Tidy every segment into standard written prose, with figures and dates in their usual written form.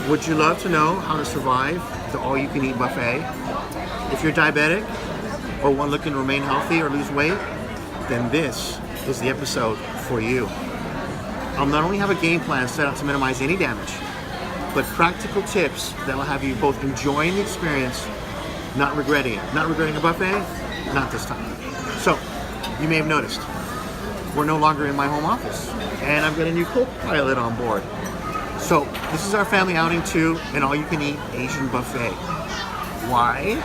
Would you love to know how to survive the all-you-can-eat buffet? If you're diabetic or one looking to remain healthy or lose weight, then this is the episode for you. I'll not only have a game plan set out to minimize any damage, but practical tips that will have you both enjoying the experience, not regretting it. Not regretting a buffet? Not this time. So, you may have noticed, we're no longer in my home office, and I've got a new co-pilot on board. So, this is our family outing to an all-you-can-eat Asian buffet. Why?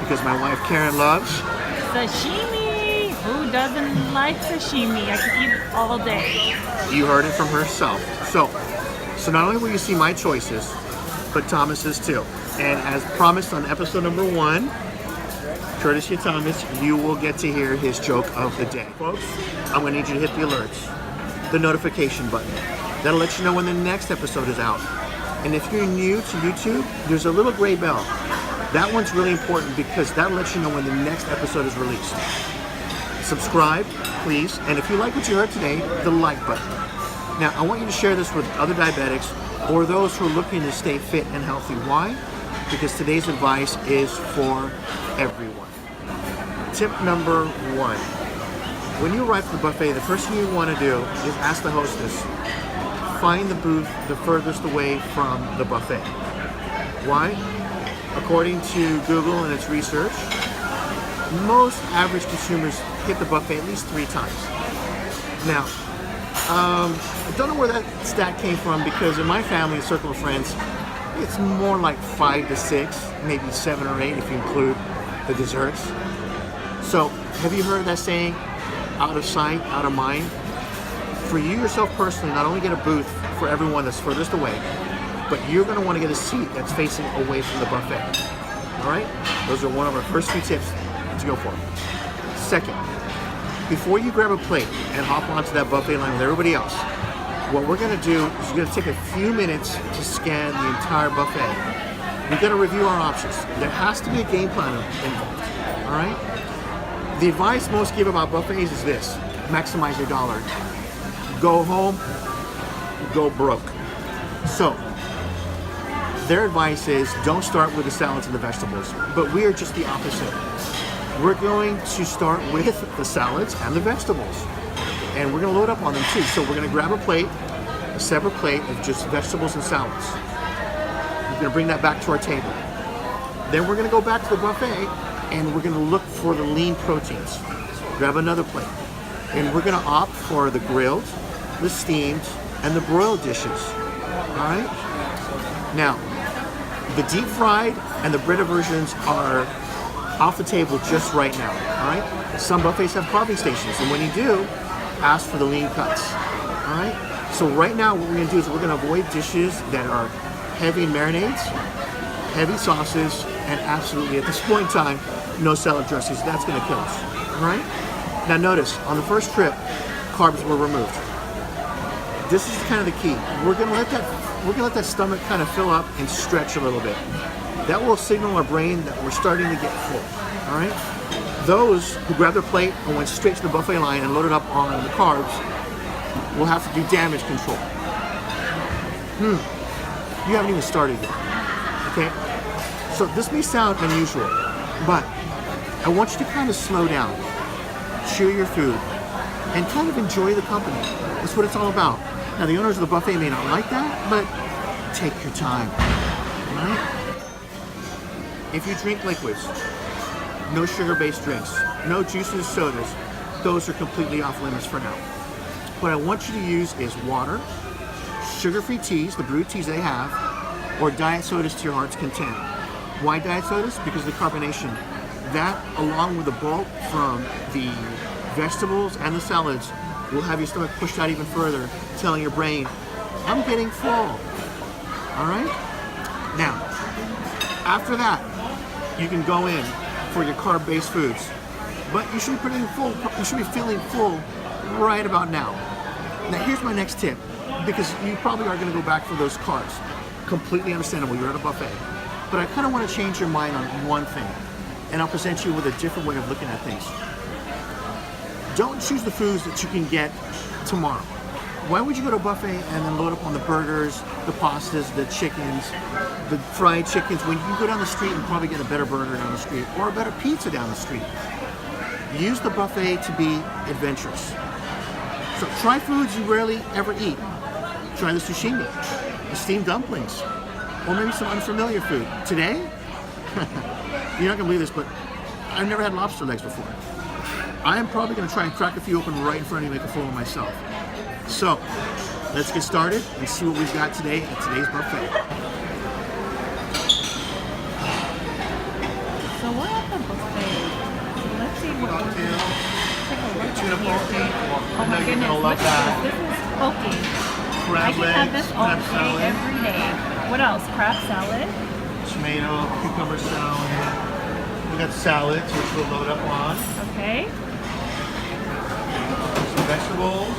Because my wife Karen loves sashimi. Who doesn't like sashimi? I could eat it all day. You heard it from herself. So not only will you see my choices, but Thomas's too. And as promised on episode number 1, courtesy of Thomas, you will get to hear his joke of the day. Folks, I'm going to need you to hit the alerts, the notification button. That'll let you know when the next episode is out. And if you're new to YouTube, there's a little gray bell. That one's really important because that'll let you know when the next episode is released. Subscribe, please. And if you like what you heard today, the like button. Now, I want you to share this with other diabetics or those who are looking to stay fit and healthy. Why? Because today's advice is for everyone. Tip number 1. When you arrive at the buffet, the first thing you want to do is ask the hostess, find the booth the furthest away from the buffet. Why? According to Google and its research, most average consumers hit the buffet at least 3 times. Now, I don't know where that stat came from because in my family, circle of friends, it's more like 5 to 6, maybe 7 or 8 if you include the desserts. So, have you heard that saying, out of sight, out of mind? For you yourself personally, not only get a booth for everyone that's furthest away, but you're going to want to get a seat that's facing away from the buffet. All right? Those are one of our first 2 tips to go for. Second, before you grab a plate and hop onto that buffet line with everybody else, what we're going to do is you're going to take a few minutes to scan the entire buffet. We've got to review our options. There has to be a game plan involved. All right? The advice most give about buffets is this: maximize your dollar. Go home, go broke. So, their advice is don't start with the salads and the vegetables, but we are just the opposite. We're going to start with the salads and the vegetables, and we're going to load up on them too. So we're going to grab a plate, a separate plate of just vegetables and salads. We're going to bring that back to our table. Then we're going to go back to the buffet, and we're going to look for the lean proteins. Grab another plate, and we're going to opt for the grilled, the steamed, and the broiled dishes. All right? Now, the deep fried and the breaded versions are off the table just right now. All right? Some buffets have carving stations, and when you do, ask for the lean cuts. All right? So right now, what we're going to do is we're going to avoid dishes that are heavy in marinades, heavy sauces, and absolutely, at this point in time, no salad dressings. That's going to kill us. All right? Now notice, on the first trip, carbs were removed. This is kind of the key. We're gonna let that stomach kind of fill up and stretch a little bit. That will signal our brain that we're starting to get full. All right? Those who grabbed their plate and went straight to the buffet line and loaded up on the carbs will have to do damage control. You haven't even started yet. Okay? So this may sound unusual, but I want you to kind of slow down, chew your food, and kind of enjoy the company. That's what it's all about. Now, the owners of the buffet may not like that, but take your time. All right? If you drink liquids, no sugar-based drinks, no juices, sodas, those are completely off limits for now. What I want you to use is water, sugar-free teas, the brewed teas they have, or diet sodas to your heart's content. Why diet sodas? Because of the carbonation. That, along with the bulk from the vegetables and the salads, will have your stomach pushed out even further, telling your brain, I'm getting full. All right? Now, after that, you can go in for your carb-based foods, but you should be feeling full right about now. Now, here's my next tip, because you probably are going to go back for those carbs. Completely understandable. You're at a buffet. But I kind of want to change your mind on one thing, and I'll present you with a different way of looking at things. Don't choose the foods that you can get tomorrow. Why would you go to a buffet and then load up on the burgers, the pastas, the chickens, the fried chickens, when you can go down the street and probably get a better burger down the street or a better pizza down the street? Use the buffet to be adventurous. So try foods you rarely ever eat. Try the sushimi, the steamed dumplings, or maybe some unfamiliar food. Today, you're not gonna believe this, but I've never had lobster legs before. I am probably gonna try and crack a few open right in front of you and make a fool of myself. So, let's get started and see what we've got today at today's buffet. So we're at the buffet. Let's see what we're Cocktail, take a look tuna at poke. here. Oh my You're goodness, gonna love what's that. this? This is poke. I Crab can have legs, this all crab day, salad, every day. What else? Crab salad. tomato, cucumber salad. We got salads, which we'll load up on. Okay. Some vegetables.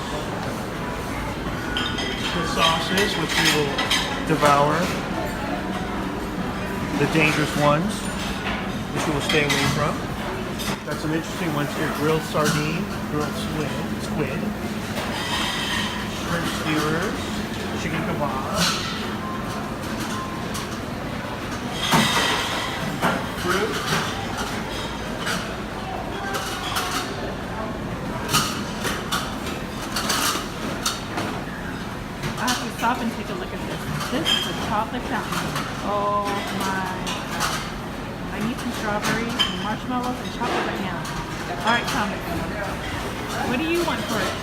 The sauces, which we will devour. The dangerous ones, which we will stay away from. Got some interesting ones here. Grilled sardine, grilled squid, shrimp skewers, chicken kebab, fruit, I have to stop and take a look at this. This is a chocolate fountain. Oh my god. I need some strawberries, some marshmallows, and chocolate right now. Alright, Thomas. What do you want for it?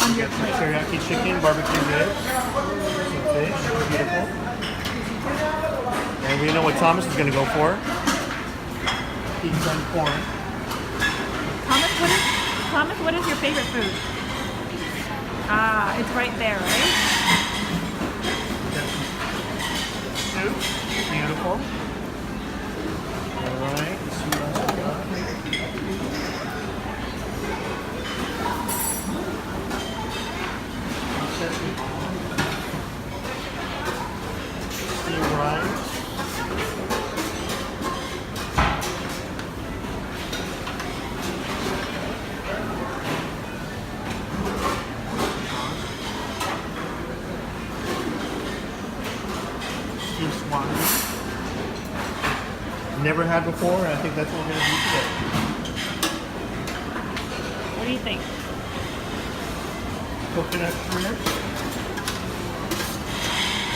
On your plate. teriyaki chicken, barbecue ribs, some fish, beautiful. And we know what Thomas is going to go for. Pizza and corn. Thomas, what is your favorite food? Ah, it's right there, right? Soup, beautiful. All right, let's see what else we got. Steamed rice. Steamed swan. Never had before, and I think that's what we're going to do today. What do you think? Coconut shrimp,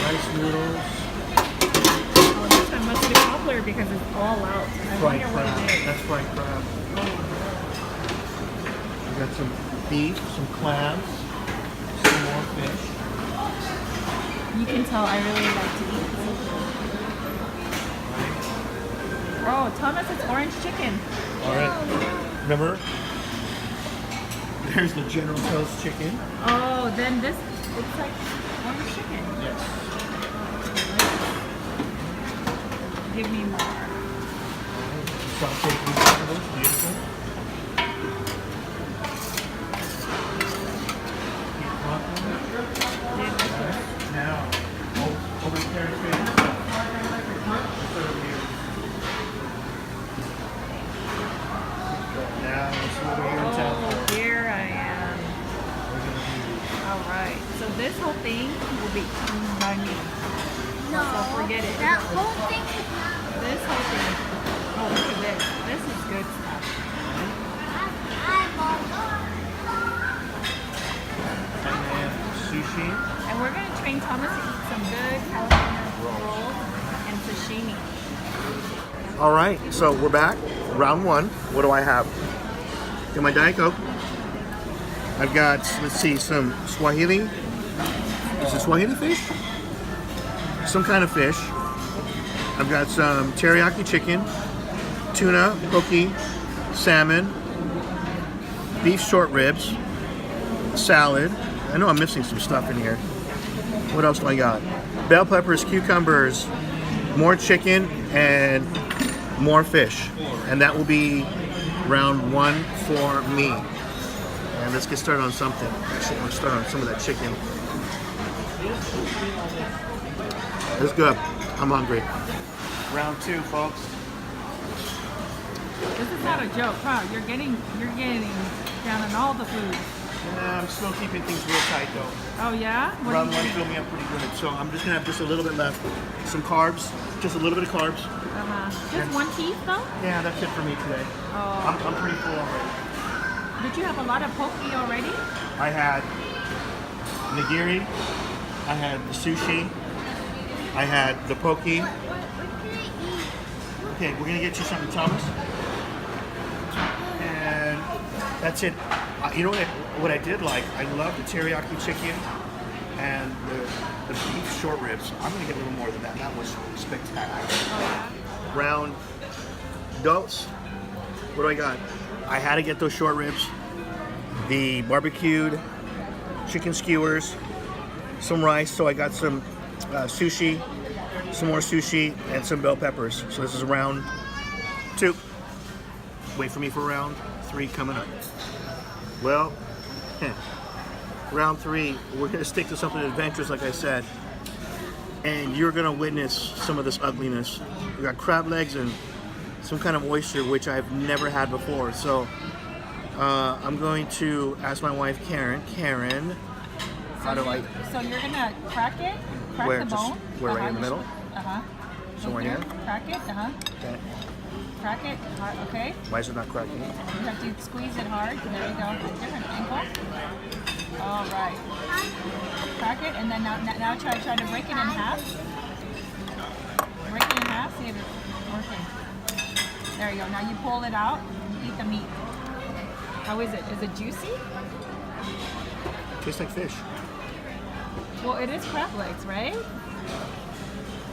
rice noodles, Oh, this one must be popular because it's all out. I fried wonder what crab. it is. That's fried crab. We got some beef, some clams, some more fish. You can tell I really like to eat seafood. Oh, Thomas, it's orange chicken. All right. Remember? There's the General Tso's chicken. Oh, then this looks like orange chicken. Yes. Give me more. Sauteed vegetables, beautiful. Delicious. Now, over the carrot fish. Now, let's see what we're here in town Oh, for. here I am. We're gonna do All right. So this whole thing will be eaten by me. No, So forget it. that whole thing is not. This whole thing. Oh, look at this. This is good stuff. and then sushi. And we're going to train Thomas to eat some good California rolls and sashimi. All right, so we're back. Round one. What do I have? Got my Diet Coke. I've got, let's see, some Swahili. Is it Swahili fish? Some kind of fish. I've got some teriyaki chicken, tuna, poke, salmon, beef short ribs, salad. I know I'm missing some stuff in here. What else do I got? Bell peppers, cucumbers, more chicken, and more fish. And that will be round one for me. And let's get started on something. Actually, I want to start on some of that chicken. It's good. I'm hungry. Round two, folks. This is not a joke, huh? You're getting down on all the food. I'm still keeping things real tight though. Oh yeah? What Round are one you filled me up pretty good. So I'm just gonna have just a little bit left. Some carbs, just a little bit of carbs. Just one piece though? Yeah, that's it for me today. Oh. I'm pretty full already. Did you have a lot of poke already? I had nigiri, I had the sushi, I had the poke. What can I eat? Okay, we're gonna get you something, Thomas. And that's it. You know what I did like? I love the teriyaki chicken and the beef short ribs. I'm gonna get a little more than that. That was spectacular. Round dose. What do I got? I had to get those short ribs, the barbecued chicken skewers, some rice. So I got some sushi, some more sushi, and some bell peppers. So this is round 2. Wait for me for round 3 coming up. Well, round 3, we're gonna stick to something adventurous, like I said, and you're gonna witness some of this ugliness. We got crab legs and some kind of oyster, which I've never had before. So I'm going to ask my wife, Karen, how do I? So you're gonna crack it? Crack Where? the Just bone? where, right in the middle? Uh-huh. So right here? Crack it, Okay. Crack it, hard, okay? Why is it not cracking? You have to squeeze it hard. There you go. Different angle. All right. Crack it, and then now try to break it in half. Break it in half. See if it's working. There you go. Now you pull it out. Eat the meat. How is it? Is it juicy? Tastes like fish. Well, it is crab legs, right?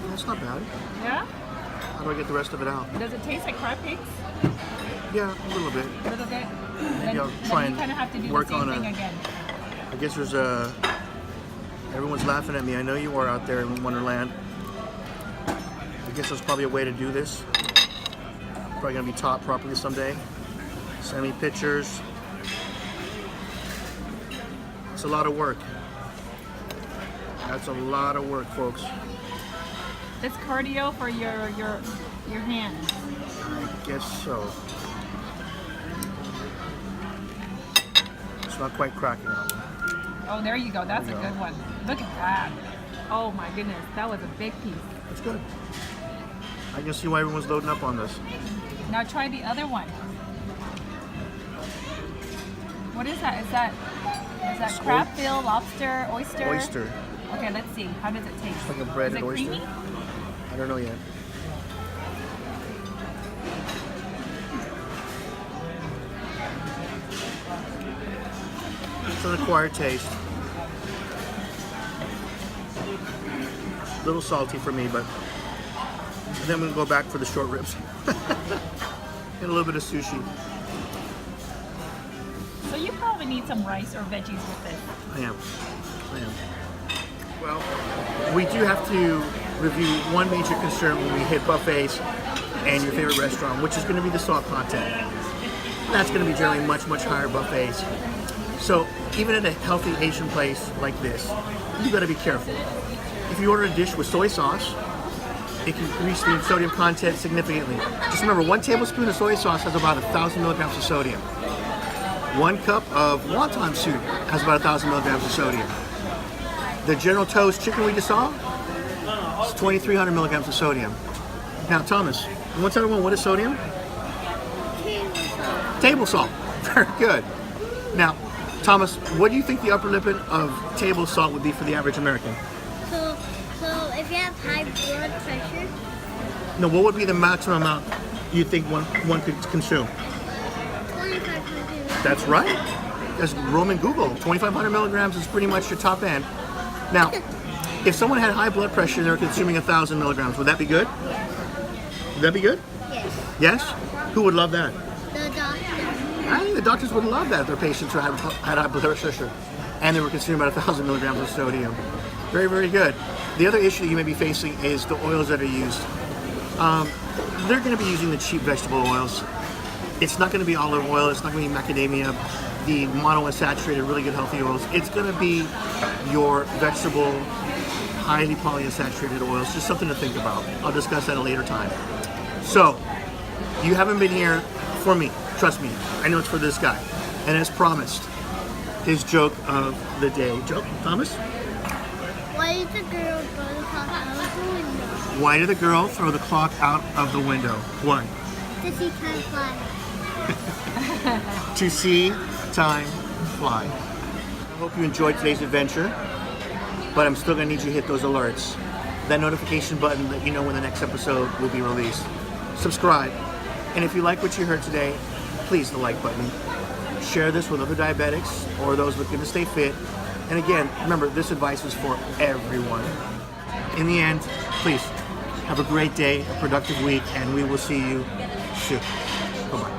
That's not bad. Yeah. How do I get the rest of it out? Does it taste like crab cakes? Yeah, a little bit. A little bit. Maybe I'll try you and kind of have to do work the same on thing again. I guess there's everyone's laughing at me. I know you are out there in Wonderland. I guess there's probably a way to do this. Probably gonna be taught properly someday. Send me pictures. It's a lot of work. That's a lot of work, folks. It's cardio for your hands. I guess so. It's not quite cracking on me. Oh, there you go. That's There a we go. good one. Look at that. Oh my goodness, that was a big piece. It's good. I can see why everyone's loading up on this. Now try the other one. What is that? Is that It's crabbill, lobster, oyster? Oyster. Okay, let's see. How does it taste? Like a breaded is it oyster. creamy? I don't know yet. It's an acquired taste. A little salty for me, but then I'm gonna go back for the short ribs. And a little bit of sushi. So you probably need some rice or veggies with this. I am. Well, we do have to review one major concern when we hit buffets and your favorite restaurant, which is going to be the salt content. That's going to be generally much, much higher buffets. So even at a healthy Asian place like this, you got to be careful. If you order a dish with soy sauce, it can increase the sodium content significantly. Just remember, 1 tablespoon of soy sauce has about 1,000 milligrams of sodium. 1 cup of wonton soup has about 1,000 milligrams of sodium. The General Tso's chicken we just saw is 2,300 milligrams of sodium. Now, Thomas, you want to tell everyone what is sodium? Table salt. Very good. Now, Thomas, what do you think the upper limit of table salt would be for the average American? So if you have high blood pressure, No, what would be the maximum amount you think one could consume? 2,500. That's right. That's Roman Google. 2,500 milligrams is pretty much your top end. Now, if someone had high blood pressure and they're consuming 1,000 milligrams, would that be good? Would that be good? Yes. Yes? Who would love that? The doctor. I think the doctors would love that if their patients had high blood pressure and they were consuming about 1,000 milligrams of sodium. Very, very good. The other issue that you may be facing is the oils that are used. They're going to be using the cheap vegetable oils. It's not going to be olive oil. It's not going to be macadamia, the monounsaturated, really good healthy oils. It's going to be your vegetable, highly polyunsaturated oils. Just something to think about. I'll discuss that at a later time. So, you haven't been here for me. Trust me. I know it's for this guy. And as promised, his joke of the day. Joke, Thomas? Why did the girl throw the clock out of the window? Why did the girl throw the clock out of the window? Why? To see time fly. To see time fly. I hope you enjoyed today's adventure, but I'm still going to need you to hit those alerts. That notification button that you know when the next episode will be released. Subscribe. And if you like what you heard today, please the like button. Share this with other diabetics or those looking to stay fit. And again, remember, this advice is for everyone. In the end, please have a great day, a productive week, and we will see you soon. Bye-bye.